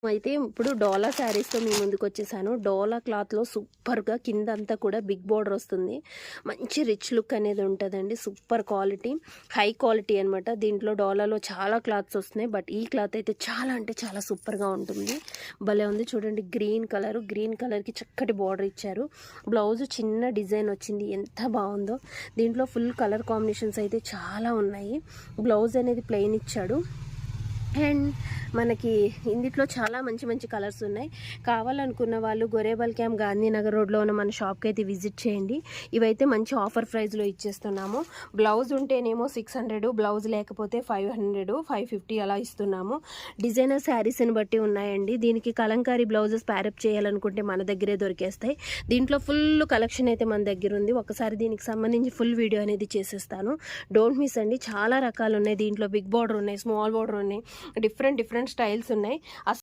అయితే ఇప్పుడు డోలా శారీస్తో మీ ముందుకు వచ్చేసాను. డోలా క్లాత్లో సూపర్గా కింద అంతా కూడా బిగ్ బోర్డర్ వస్తుంది. మంచి రిచ్ లుక్ అనేది ఉంటుందండి. సూపర్ క్వాలిటీ, హై క్వాలిటీ అనమాట. దీంట్లో డోలాలో చాలా క్లాత్స్ వస్తున్నాయి, బట్ ఈ క్లాత్ అయితే చాలా అంటే చాలా సూపర్గా ఉంటుంది. భలే ఉంది చూడండి. గ్రీన్ కలర్కి చక్కటి బార్డర్ ఇచ్చారు. బ్లౌజ్ చిన్న డిజైన్ వచ్చింది, ఎంత బాగుందో. దీంట్లో ఫుల్ కలర్ కాంబినేషన్స్ అయితే చాలా ఉన్నాయి. బ్లౌజ్ అనేది ప్లెయిన్ ఇచ్చాడు. అండ్ మనకి ఇందులో చాలా మంచి మంచి కలర్స్ ఉన్నాయి. కావాలనుకున్న వాళ్ళు గొరేబల్ క్యాంప్ గాంధీనగర్ రోడ్లో ఉన్న మన షాప్కి అయితే విజిట్ చేయండి. ఇవైతే మంచి ఆఫర్ ప్రైస్లో ఇచ్చేస్తున్నాము. బ్లౌజ్ ఉంటేనేమో 600, బ్లౌజ్ లేకపోతే 500, 550 అలా ఇస్తున్నాము. డిజైనర్ శారీస్ని బట్టి ఉన్నాయండి. దీనికి కలంకారీ బ్లౌజెస్ ప్యారప్ చేయాలనుకుంటే మన దగ్గరే దొరికేస్తాయి. దీంట్లో ఫుల్ కలెక్షన్ అయితే మన దగ్గర ఉంది. ఒకసారి దీనికి సంబంధించి ఫుల్ వీడియో అనేది చేసేస్తాను. డోంట్ మిస్ అండి. చాలా రకాలు ఉన్నాయి దీంట్లో. బిగ్ బార్డర్ ఉన్నాయి, స్మాల్ బార్డర్ ఉన్నాయి, డిఫరెంట్ స్టైల్స్ ఉన్నాయి.